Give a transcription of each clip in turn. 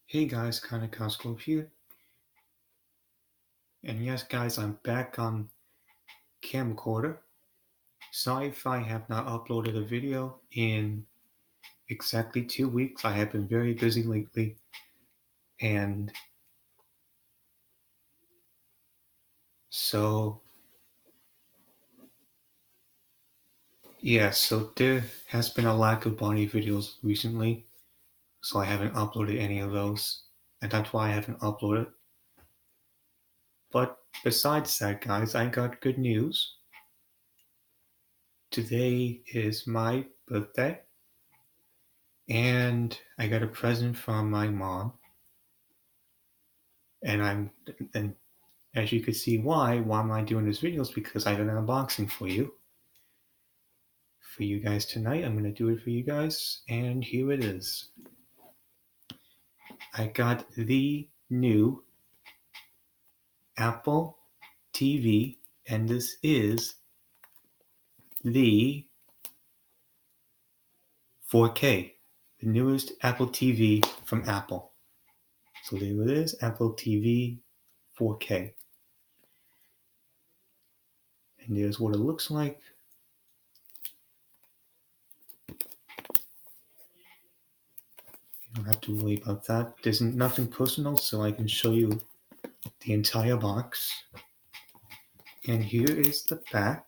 Hey guys, Kinda Cosgrove here. And yes, guys, I'm back on camcorder. Sorry if I have not uploaded a video in exactly 2 weeks. I have been very busy lately. And so, so there has been a lack of Bonnie videos recently. So I haven't uploaded any of those. And that's why I haven't uploaded. But besides that, guys, I got good news. Today is my birthday. And I got a present from my mom. And as you can see why am I doing this video is because I got an unboxing for you guys tonight. I'm gonna do it for you guys, and here it is. I got the new Apple TV, and this is the 4K, the newest Apple TV from Apple. So there it is, Apple TV 4K. And there's what it looks like. You don't have to worry about that. There's nothing personal, so I can show you the entire box. And here is the back.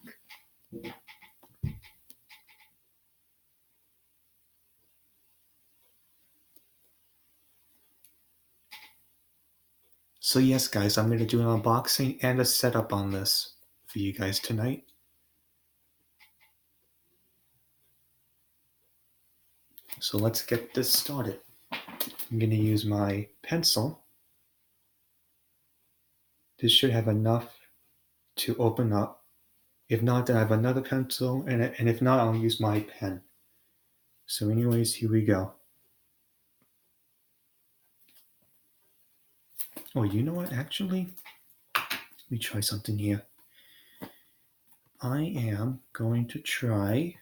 So yes, guys, I'm going to do an unboxing and a setup on this for you guys tonight. So let's get this started. I'm going to use my pencil. This should have enough to open up. If not, then I have another pencil, and if not, I'll use my pen. So anyways, here we go. Oh, you know what, actually? Let me try something here. I am going to try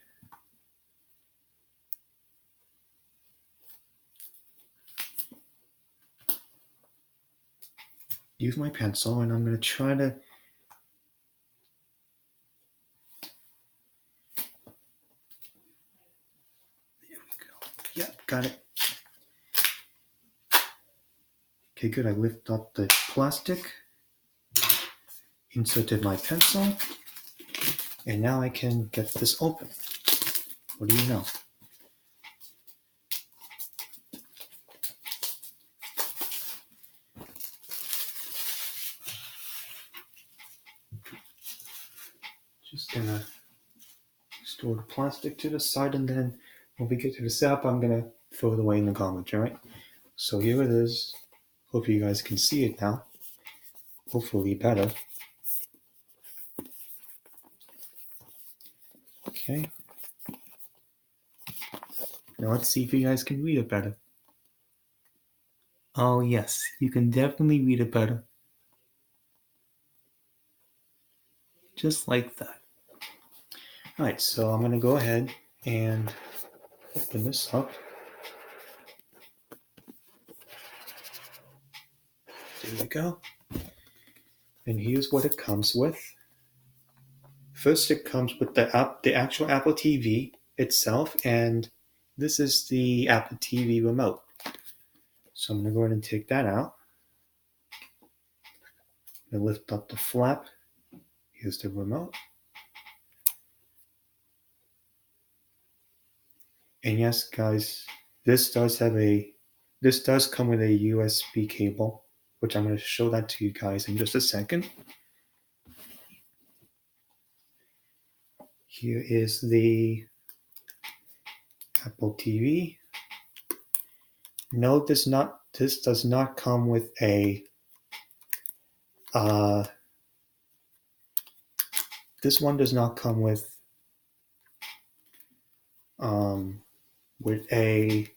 use my pencil, and I'm going to try to Yep, got it. Okay, good. I lift up the plastic, inserted my pencil, and now I can get this open. What do you know? Just gonna store the plastic to the side, and then when we get to the setup, I'm gonna throw it away in the garbage, alright? So here it is. Hope you guys can see it now. Hopefully better. Okay. Now let's see if you guys can read it better. Oh yes, you can definitely read it better. Just like that. Alright, so I'm gonna go ahead and open this up. There we go. And here's what it comes with. First, it comes with the actual Apple TV itself, and this is the Apple TV remote. So I'm going to go ahead and take that out. I'm going to lift up the flap. Here's the remote. And yes, guys, this does come with a USB cable, which I'm going to show that to you guys in just a second. Here is the Apple TV. No, this does not come with a this one does not come with a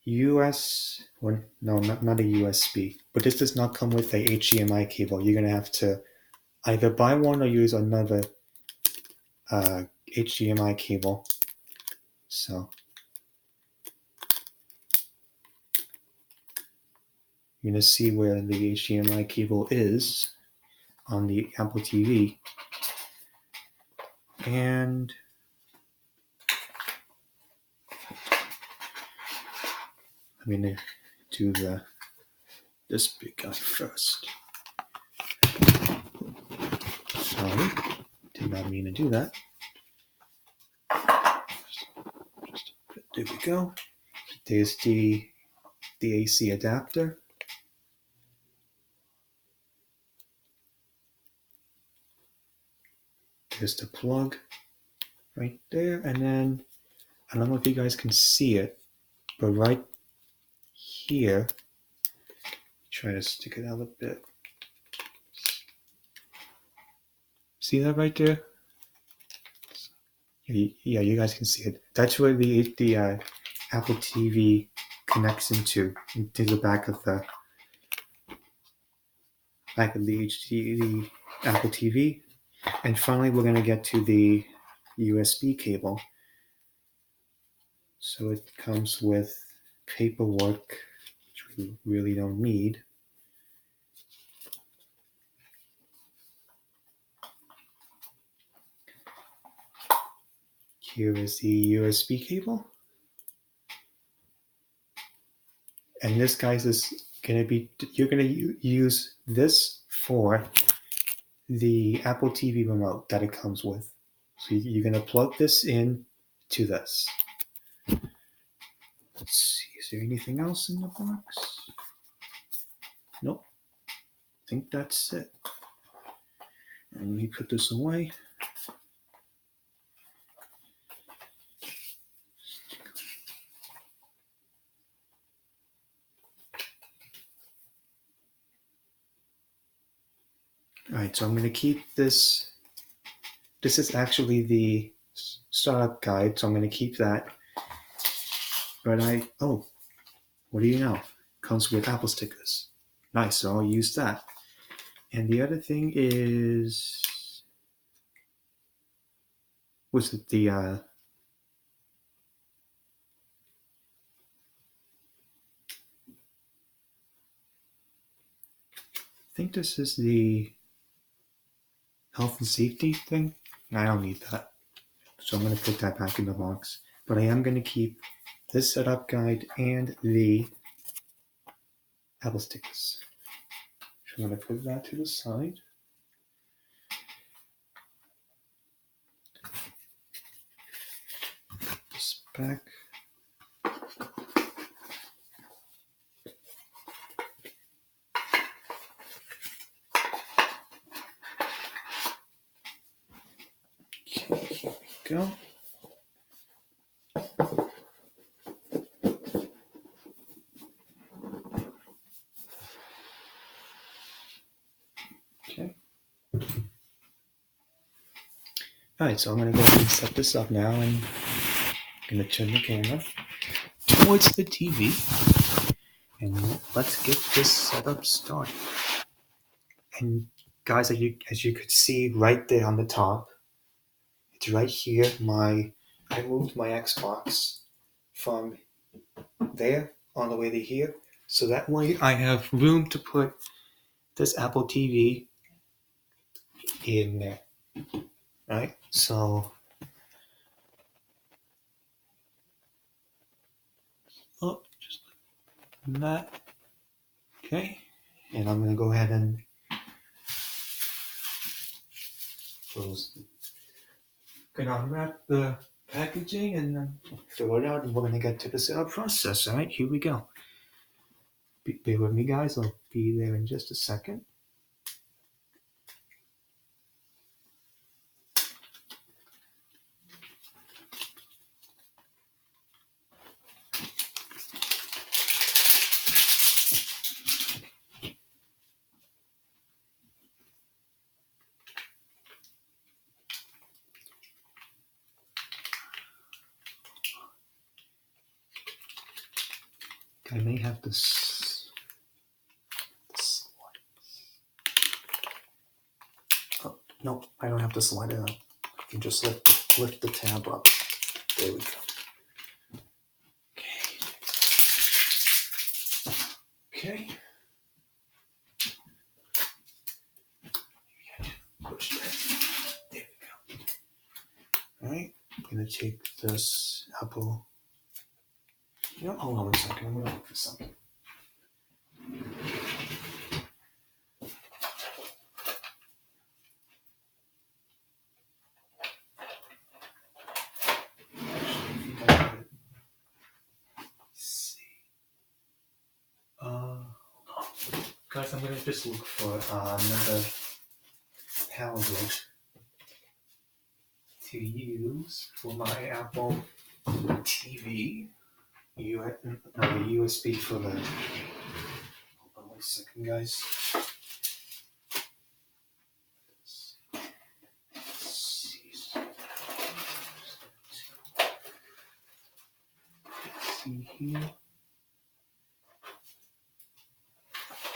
US, or no, not a USB, but this does not come with a HDMI cable. You're gonna have to either buy one or use another HDMI cable. So You're going to see where the HDMI cable is on the Apple TV. And I'm going to do this big guy first. Sorry, did not mean to do that. There we go. There's the AC adapter. There's the plug right there. And then, I don't know if you guys can see it, but right here, try to stick it out a bit. See that right there? Yeah, you guys can see it. That's where the Apple TV connects into the back of the the Apple TV. And finally, we're going to get to the USB cable. So it comes with paperwork, which we really don't need. Here is the USB cable. And this, guys, is going to be, you're going to use this for the Apple TV remote that it comes with. So you're going to plug this in to this. Let's see, is there anything else in the box? Nope. I think that's it. And let me put this away. All right, so I'm going to keep this. This is actually the startup guide, so I'm going to keep that. But what do you know? Comes with Apple stickers. Nice, so I'll use that. And the other thing is, was it the I think this is the health and safety thing. I don't need that, so I'm going to put that back in the box. But I am going to keep this setup guide and the Apple stickers. So I'm going to put that to the side. This back. Okay, here we go. Okay. All right, so I'm going to go ahead and set this up now, and I'm going to turn the camera towards the TV, and let's get this setup started. And guys, as you could see right there on the top, it's right here. I moved my Xbox from there on the way to here, so that way I have room to put this Apple TV in there. Right? So, just like that. Okay, and I'm gonna go ahead and close. Gonna unwrap the packaging and then throw it out, and we're gonna get to the setup process. All right, here we go. Bear with me, guys. I'll be there in just a second. I may have to slide. Oh, no, I don't have to slide it out. I can just lift the tab up. There we go. Okay. gonna take this Apple. You know, hold on a second. I'm gonna look for something. Guys, I'm gonna just look for another tablet to use for my Apple TV. The USB for the. Hold on 1 second, guys. See here.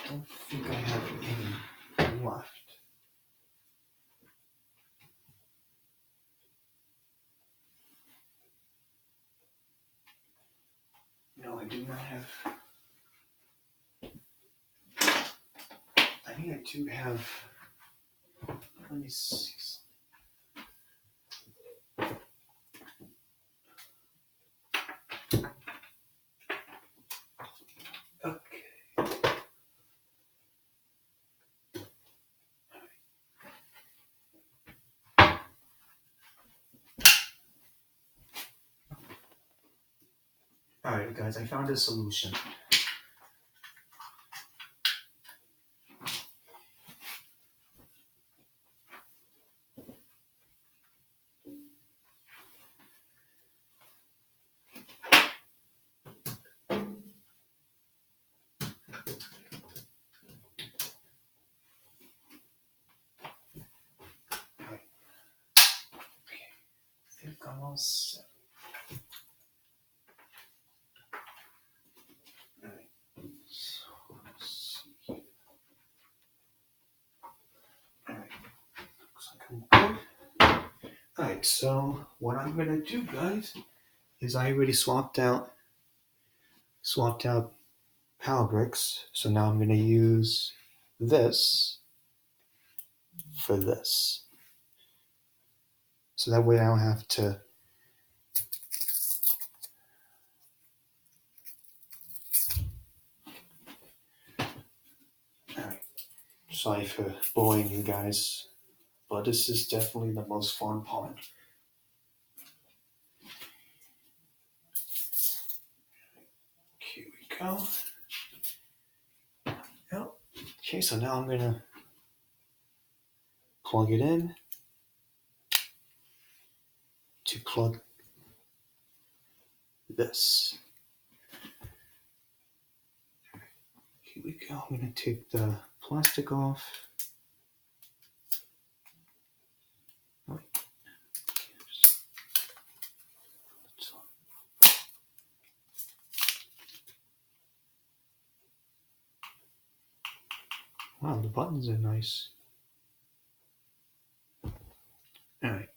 I don't think I have any left. No, I do not have. I think I do have. Let me see. Okay. Alright, guys, I found a solution. I think I'm all set. Alright, so let's see. Alright, looks like I'm good. Alright, so what I'm gonna do, guys, is I already swapped out Power Bricks. So now I'm gonna use this for this. So that way I don't have to Alright. Sorry for boring you guys, but this is definitely the most fun part. Here we go. Yep. Okay, so now I'm gonna plug it in to plug this. Here we go. I'm gonna take the plastic off. Wow, the buttons are nice. Alright.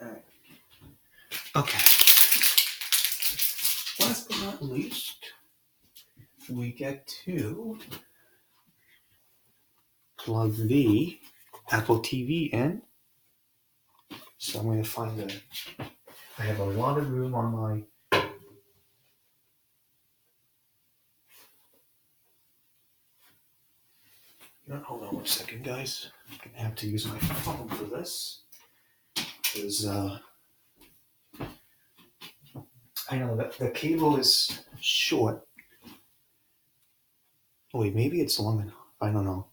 Alright. Okay. Last but not least, we get to plug the Apple TV in. So I'm going to find it. I have a lot of room on my. Hold on 1 second, guys. I'm going to have to use my phone for this. Because I know that the cable is short. Oh, wait, maybe it's long enough. I don't know.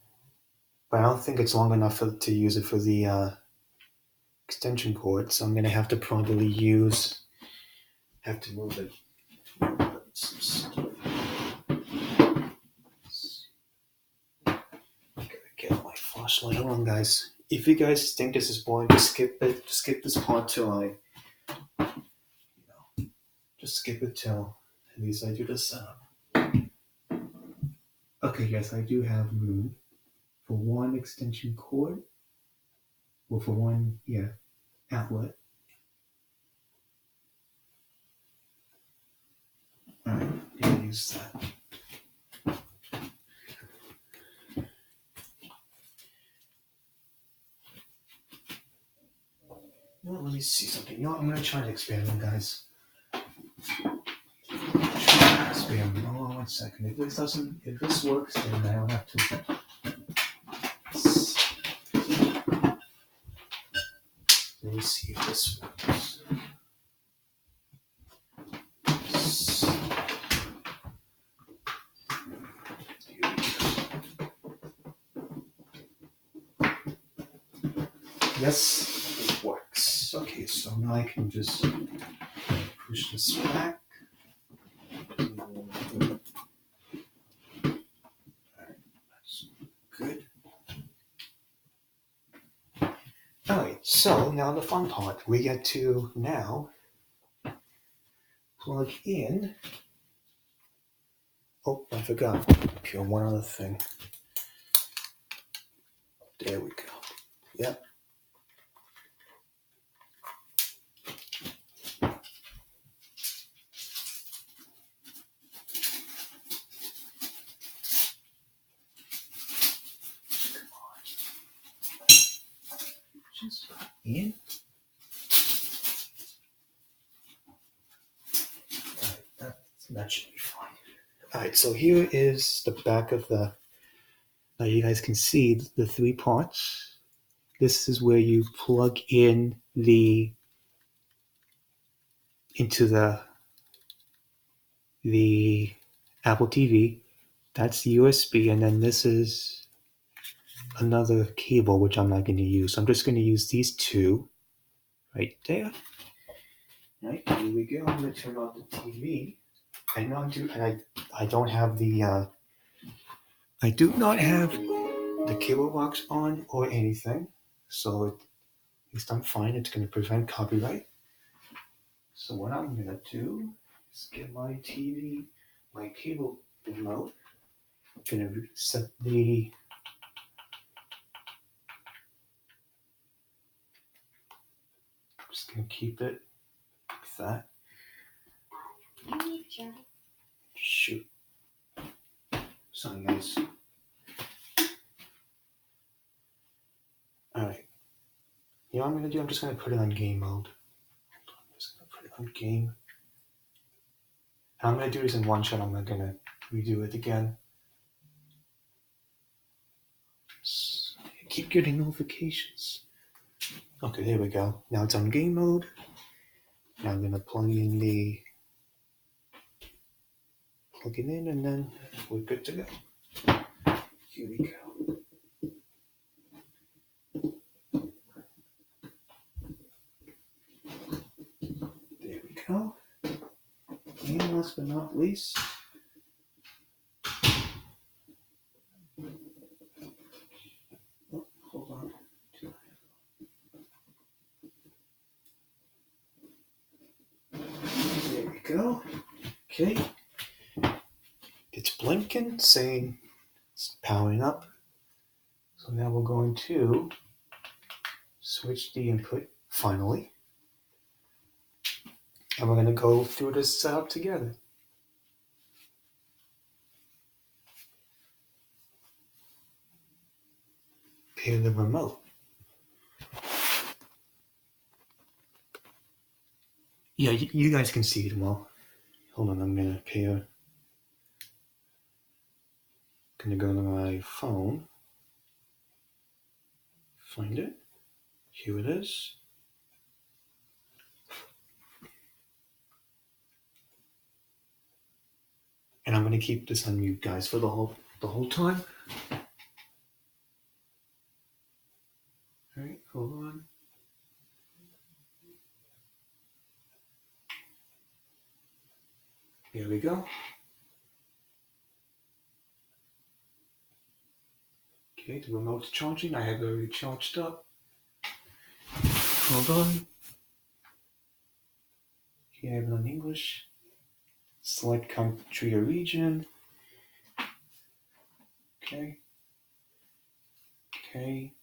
But I don't think it's long enough to use it for the extension cord. So I'm going to have to probably have to move it. Get my flashlight. Hold on, guys. If you guys think this is boring, just skip it. Just skip this part till just skip it till at least I do the sound. Okay, yes, I do have room for one extension cord. Well, for one, outlet. Alright, I'm gonna use that. Well, let me see something. You know what? I'm going to try to expand them, guys. Expand them. Oh, 1 second. If this works, then I don't have to. Let me see if this works. Yes, it works. Okay, so now I can just push this back. That's good. Alright, so now the fun part. We get to now plug in. Oh, I forgot. Okay, one other thing. There we go. Yep. Just in. Alright, that should be fine. Alright, so here is the back of the. Now you guys can see the 3 parts. This is where you plug in into the Apple TV. That's USB, and then this is another cable which I'm not going to use. I'm just going to use these 2 right there. Right, here we go. I'm going to turn on the TV. I don't have the I do not have the cable box on or anything, so at least I'm fine. It's going to prevent copyright. So what I'm going to do is get my TV, my cable remote. I'm going to set the I'm just going to keep it like that. Shoot. Sorry, guys. Alright. You know what I'm going to do? I'm just going to put it on game mode. I'm just going to put it on game. And I'm going to do this in one shot. I'm not going to redo it again. So I keep getting notifications. Okay, there we go. Now it's on game mode. Now I'm going to plug it in, and then we're good to go. Here we go. There we go. And last but not least, oh, hold on. There we go. Okay. It's blinking, saying it's powering up. So now we're going to switch the input finally. And we're going to go through this setup together. Pair the remote. Yeah, you guys can see it well. Hold on, I'm going to pair. Going to go to my phone. Find it. Here it is. And I'm going to keep this on mute, guys, for the whole time. All right, hold on. Here we go. Okay, the remote's charging. I have it already charged up. Hold on. Here I have it on English. Select country or region. Okay. Okay.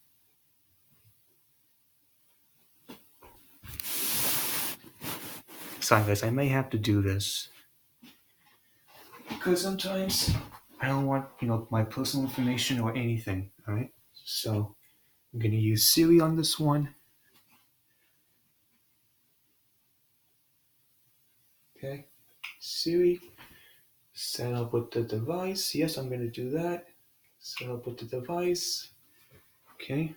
Sorry guys, I may have to do this. because sometimes I don't want, my personal information or anything. All right. So I'm going to use Siri on this one. Okay. Siri, set up with the device. Yes, I'm going to do that. Set up with the device. Okay.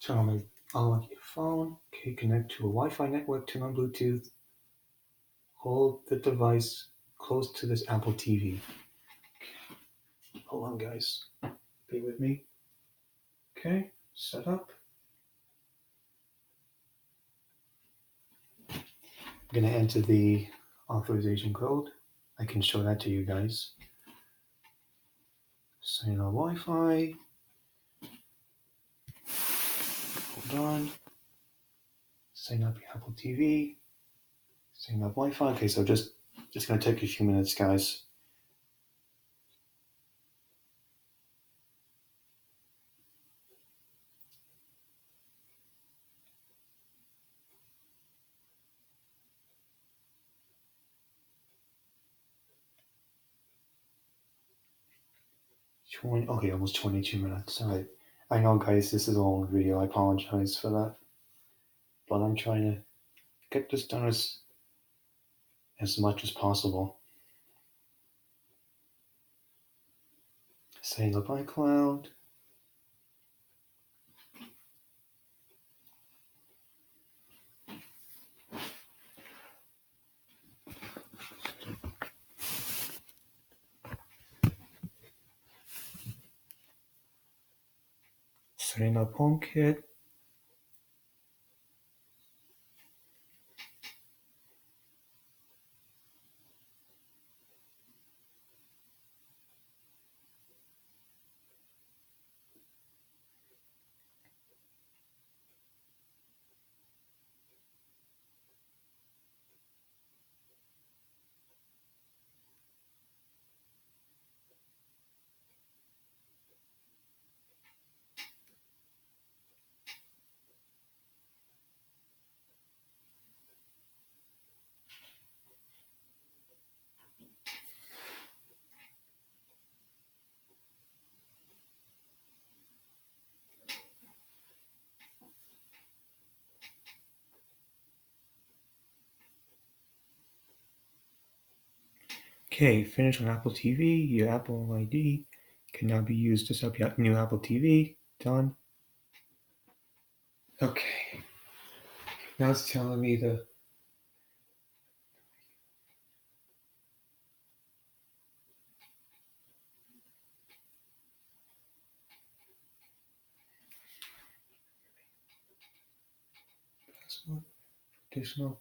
Turn on unlock your phone. Okay, connect to a Wi-Fi network. Turn on Bluetooth. Hold the device close to this Apple TV. Okay. Hold on, guys. Be with me. Okay, set up. I'm gonna enter the authorization code. I can show that to you guys. Sign on Wi-Fi. Hold on. Sign up your Apple TV. Sign up Wi-Fi. Okay, so just gonna take a few minutes, guys. Okay, almost 22 minutes. All right. I know, guys, this is a long video. I apologize for that, but I'm trying to get this done as much as possible. Setting up iCloud. Setting up HomeKit. Okay, finish on Apple TV. Your Apple ID can now be used to set up your new Apple TV. Done. Okay. Now it's telling me the password, additional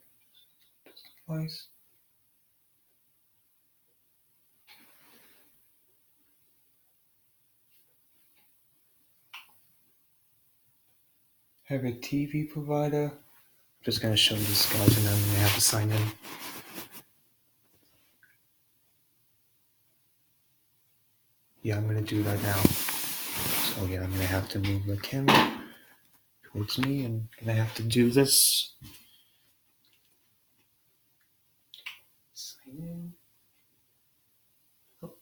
device. Have a TV provider. I'm just gonna show you this, guys, and then I'm gonna have to sign in. Yeah, I'm gonna do that now. So yeah, I'm gonna have to move the camera towards me, and I'm gonna have to do this. Sign in. Oh.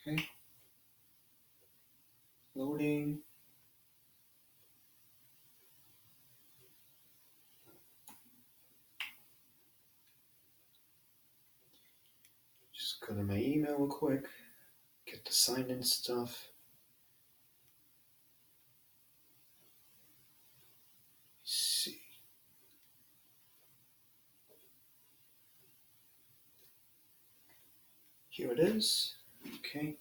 Okay. Loading. Just go to my email real quick. Get the sign in stuff. Let's see. Here it is. Okay.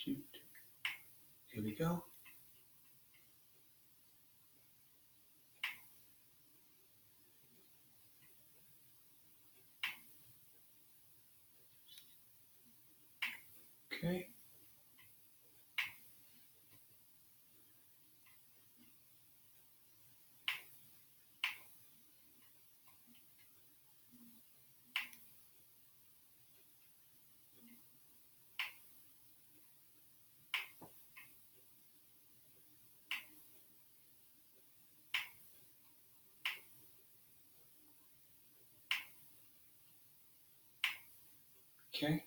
Shoot. Here we go. Okay. Okay.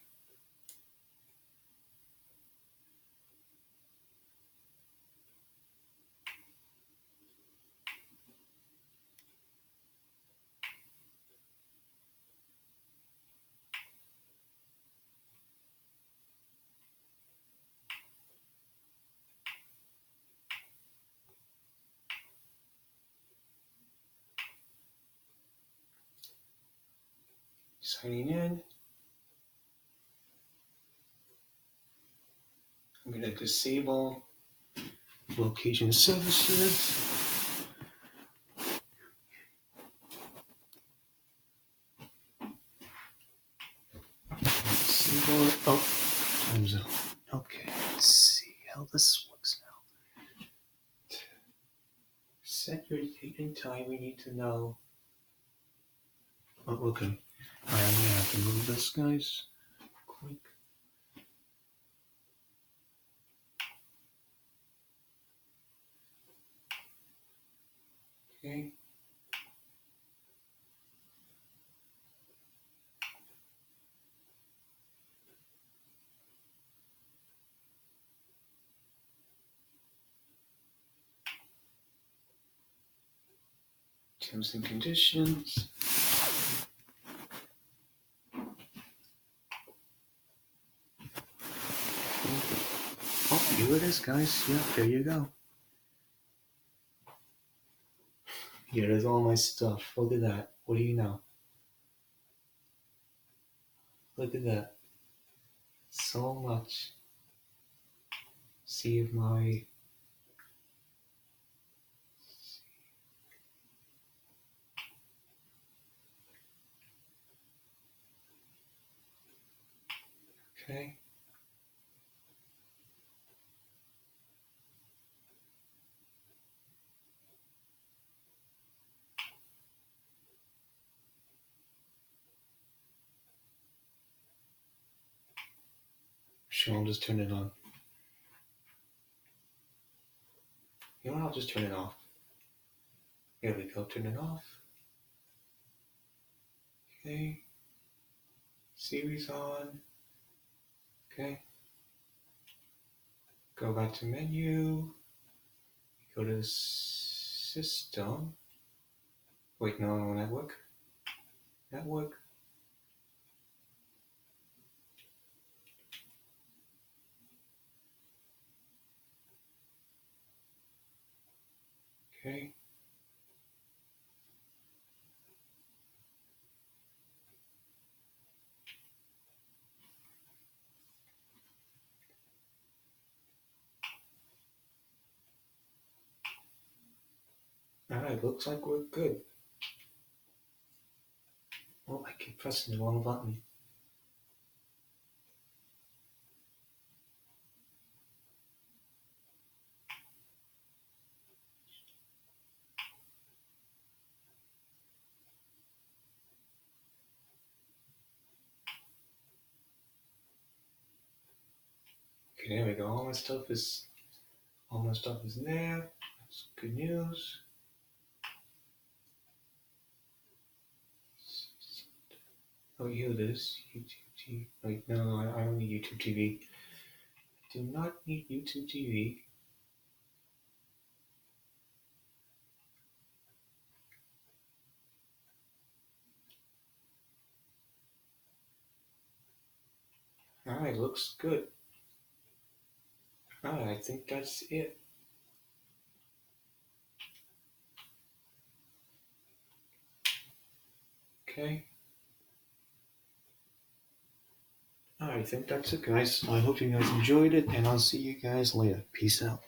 Signing in. I'm going to disable location services. Disable it. Oh, time zone. Okay, let's see how this works now. Set your date and time. We need to know. Oh, okay. Alright, I'm gonna have to move this, guys. Quick. Okay. Terms and conditions. Oh, here it is, guys. Yeah, there you go. Here is all my stuff. Look at that. What do you know? Look at that. So much. See if my. Okay. Sure, I'll just turn it on. You know what? I'll just turn it off. Here we go. Turn it off. Okay. Series on. Okay. Go back to menu. Go to system. Wait, no, network. Network. Okay. Alright, looks like we're good. Oh, I keep pressing the wrong button. Okay, there we go. All my stuff is there. That's good news. Oh, here it is. YouTube TV. Wait, no, I don't need YouTube TV. I do not need YouTube TV. Alright, looks good. Alright, I think that's it. Okay. Alright, I think that's it, guys. I hope you guys enjoyed it, and I'll see you guys later. Peace out.